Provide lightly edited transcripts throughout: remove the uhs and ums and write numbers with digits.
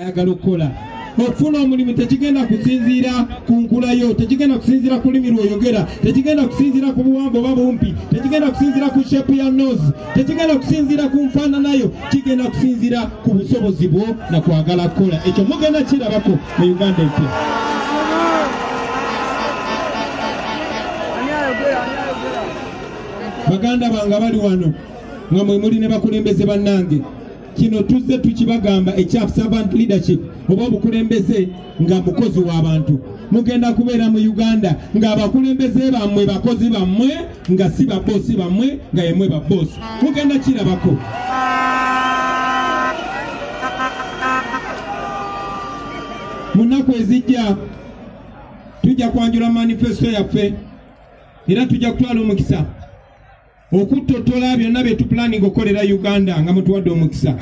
Agalokola okufuna omulimu tekigenda kusinziira ku nkula yo, tekigenda kusinziira ku lulimi lw'oyogera, tekigenda kusinziira ku buwanvu oba bumpi, tekigenda kusinziira ku shape ya nose, tekigenda kusinziira ku nfaanana yo, kigenda kusinziira ku busobozi bwo na kwagala kukola. Ekyo mugenda kirabako mu Uganda empya. Baganda bange bali wano nga mwe muli ne bakulembeze bannange, kino tuzze tukibagamba ekya servant leadership oba obukulembeze nga mukozi w'abantu. Mugenda kubeera mu Uganda nga abakulembeze bammwe bakozi bammwe, nga si babosi bammwe, nga yemwe babosi. Mugenda kirabako. Munaku ezijja tujja kwanjula manifesto yaffe era tujja kutwala omukisa okuttotola byonna bye tupulaninga okukolera Uganda nga mutuwadde omukisa.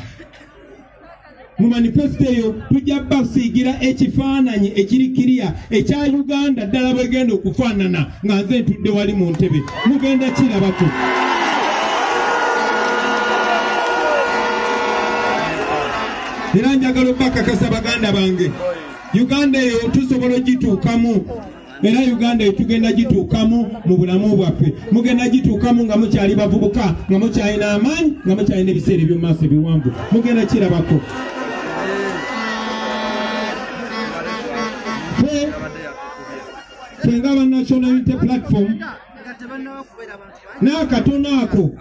Mu manifesto eyo tujja basiigira ekifaananyi ekirikiriya ekya Uganda ddala bwegenda okufaanana nga nze ntudde wali mu ntebe. Mugenda kirabako. Era njagala obbakakasa baganda bange, Uganda eyo tusobola ogituukamu. Era Uganda etugenda gituukamu mu bulamu bwaffe. Mugenda gituukamu nga mukyali bavubuka, nga mukyalina amaanyi, nga mukyalina ebiseera eby'omu maaso ebiwanvu. Mugenda kirabako. Ffe nga National Unity Platform n'akatono ako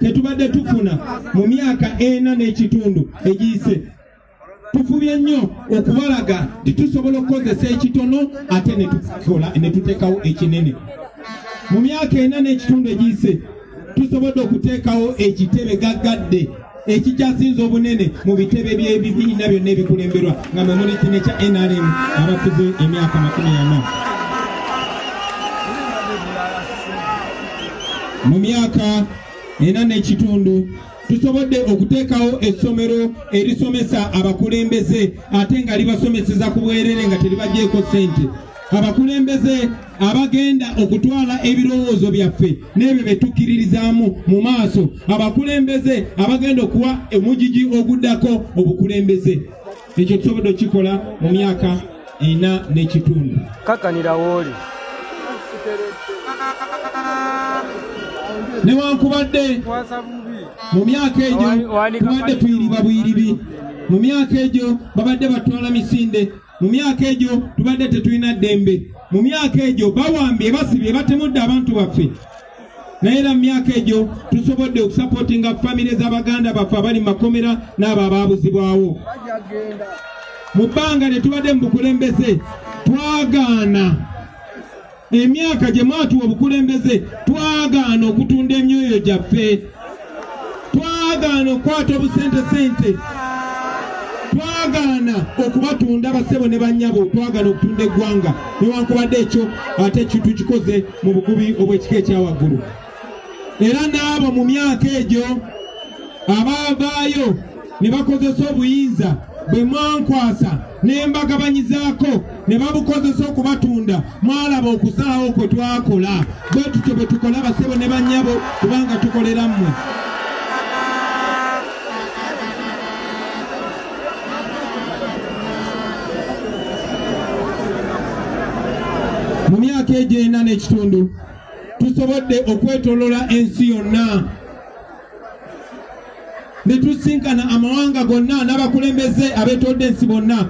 ketubadde tufuna mu myaka 4 n'ekitundu egiyise, tufubye nnyo okubalaga titusobola okukozesa ekitono ate ne tuteekawo ekinene. Mu myaka 4 n'ekitundu egiyise tusobodde okuteekawo ekitebe gaggadde ekikyasinza obunene mu bitebe by'ebibiina byonna ebikulemberwa nga mwe muli kino ekya NRM abafuze emyaka 40. Mu myaka 4 n'ekitundu tusobodde okuteekawo essomero erisomesa abakulembeze ate nga libasomeseza ku bwerere nga teribagyeeko ssente. Abakulembeze abagenda okutwala ebirowoozo byaffe n'ebyo bye tukkiririzaamu mu maaso. Abakulembeze abagenda okuwa omugigi oguddako obukulembeze. Ekyo tusobodde okikola mu myaka 4 n'ekitundu. Kakanira wooli. Newankubadde mu myaka egyo tubadde tuyiriba buyiribi, mu myaka egyo babadde batwala misinde, mu myaka egyo tubadde tetulina ddembe, mu myaka egyo bawambye basibye batemudde abantu baffe. Naye era mu myaka egyo tusobodde okusapootinga famire z'Abaganda baffe abali mu makomera n'abo abaabuzibwawo. Mu bbanga ne tubadde mu bukulembeze twagaana emyaka gye mwatuwa obukulembeze, twagaana okutunda emyoyo gyaffe, twagaana okukwata obusente, twagaana okubatunda basebo ne bannyabo, twagaana okutunda eggwanga. Newankubadde ekyo ate tukikoze mu bugubi obw'ekika ekyawaggulu. Era n'abo mu myaka egyo abaavaayo ne bakozesa obuyinza bwe mwankwasa ne mbagabanyizaako ne babukozesa okubatunda, mwalaba okusalawo kwe twakola. Bwe tutyo bwe tukola basebo ne bannyabo kubanga tukolera mmwe. Mu myaka egyo 4 n'ekitundu tusobodde okwetolola ensi yonna ne tusinkana amawanga gonna n'abakulembeze abeetodde ensi bonna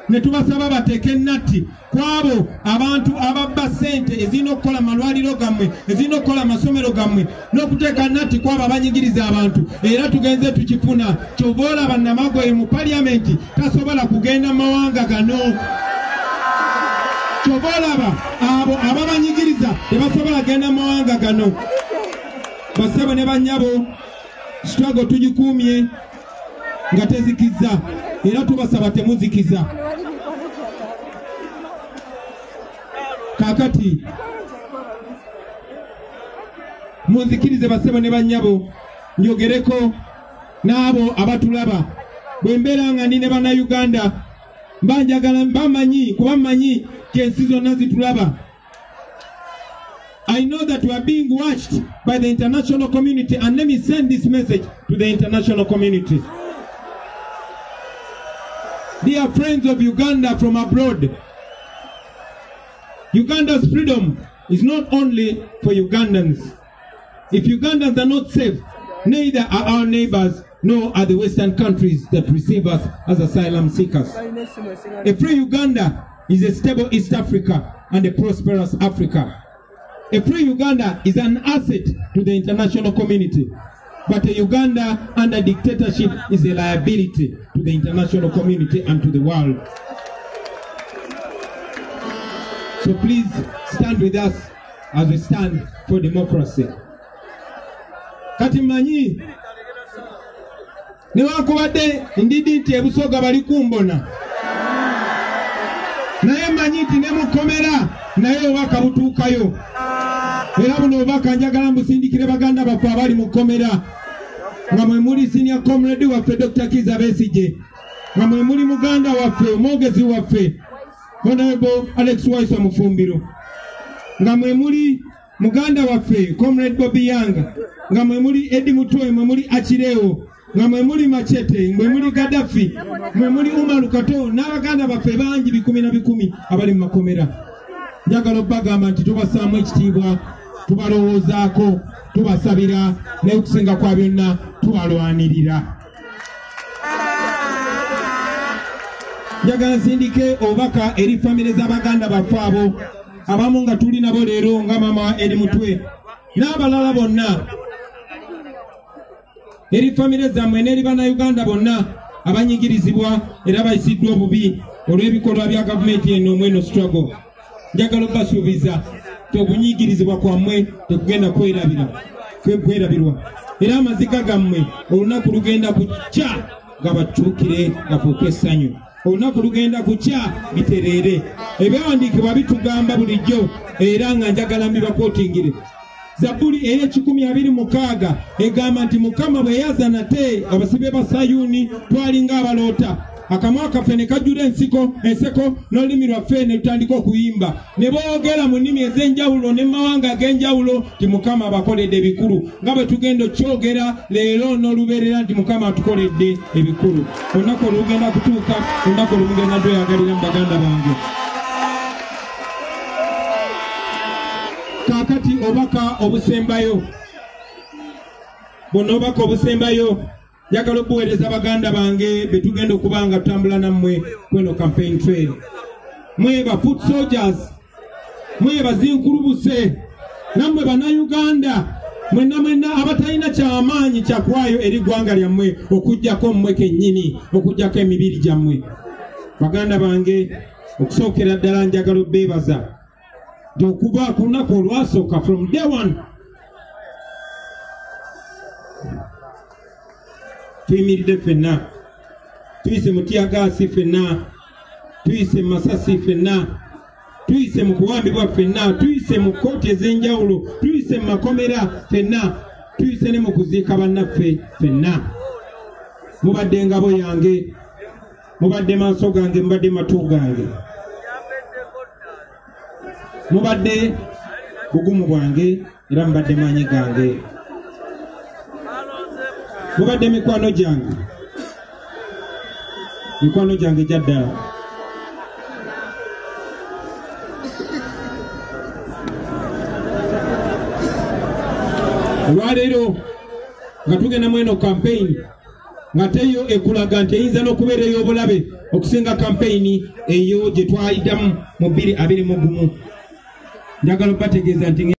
ne tubasaba bateeke nnatti ku abo abantu ababba ssente ezirina okukola malwaliro gammwe, ezirina okukola amasomero gammwe, n'okuteeka nnatti ku abo abanyigiriza abantu. Era tugenze tukifuna. Kyova olaba Namagoye mu paliyamenti tasobola kugenda mu mawanga gano. Kyova olaba abo ababanyigiriza tebasobola kugenda mu mawanga gano. Basebo ne bannyabo, struggle tugikuumye nga tezikiza, era tubasaba temuzikiza. Kaakati munzikirize basebo ne bannyabo, njogereko n'abo abatulaba. Bwe mbeera nga ndi ne Bannayuganda banjagala bamanyi kuba mmanyi kensi zonna zitulaba. I know that we are being watched by the international community, and let me send this message to the international community. dear friends of Uganda from abroad, Uganda's freedom is not only for Ugandans. If Ugandans are not safe, neither are our neighbors, nor are the Western countries that receive us as asylum seekers. A free Uganda is a stable East Africa and a prosperous Africa. A free Uganda is an asset to the international community, but a Uganda under dictatorship is a liability to the international community and to the world. So please stand with us as we stand for democracy. Kati manyi newankubadde ndidi nti ebusoga bali kumbona naye manyi nti ne mukomera naye obaka butuukayo era buno obaka njagala mbusindikire baganda baffe abali mukomera nga mwe muli senior comrade waffe Dr. Kizza Besigye, nga mwe muli muganda waffe omwogezi waffe Honorable Alex Waisa Mufumbiro, nga mwe muli muganda waffe Comrade Bobby Yanga, nga mwe muli Eddie Mutoe, mwe muli Achireo, nga mwe muli Machete, mwe muli Gaddafi, mwe muli Umaru Kato, n'abaganda baffe bangi bikumi na bikumi abali mu makomera. Njagala obbagamba nti tubasaamu ekitiibwa, tubalowoozaako, tubasabira, n'okusinga kwa byonna tubalwanirira. Njagala nsindike obubaka eri famire z'abaganda baffe abo abamu nga tuli nabo leero nga mama eri mutwe n'abalala bonna, eri famire zammwe n'eri bannayuganda bonna abanyigirizibwa era bayisiddwa obubi olw'ebikolwa bya gavumenti eno omweno struggle. Njagala obbasuubiza nti okunyigirizibwa kwammwe tekugenda kwerabirwa era amaziga gammwe olunaku lugenda kukya nga bakyukire gafuuke essanyu. Olunaku lugenda kukya bitereere. Ebyawandiikibwa bitugamba bulijjo era nga njagala mbibakootingire. Zabuli ey'ekikumi-26 egamba nti Mukama bwe yaza nate abasibe ba Sayuni twalinga abaloota. Akamwa kaffe ne kajjula enseko n'olulimi lwaffe ne tutandika okuyimba ne boogera mu nnimi ez'enjawulo ne mawanga ag'enjawulo nti Mukama abakoledde ebikulu nga bwe tugenda okyogera leero n'olubeerera nti Mukama atukoledde ebikulu. Olunaku olugenda kutuuka, olunaku olugenda tweyagalira mu baganda bange. Kaakati obubaka obusembayo, buno obubaka obusembayo njagala okuweereza baganda bange betugenda okubanga tutambula nammwe kweno campaign trail. Mwe ba foot soldiers, mwe bazinkulubuse, nammwe bannayuganda mwenna abatalina kyamaanyi kyakwaayo eri ggwanga lyammwe okuggyako mmwe kennyini, okuggyako emibiri gyammwe. Baganda bange, okusookera ddala njagala obbeebaza nti okuva ku lunaku olwasooka from day one tuyimiridde ffenna, tuyise mu tiyagaasi ffenna, tuyise mu masasi ffenna, tuyise mu kuwambibwa ffenna, tuyise mu kkooti ez'enjawulo, tuyise mu makomera ffenna, tuyise ne mu kuziika bannaffe ffenna. Mubadde ngabo yange, mubadde maaso gange, mubadde matu gange, mubadde bugumu bwange era mubadde maanyi gange, mubadde mikwano gyange gyaddala. Olwaleero nga tugenda mweno campaign nga teyo ekulaga nti eyinza n'okubeera ey'obulabe okusinga campaign eyo gye twayiddamu mu 2021. Njagala okubategeeza nti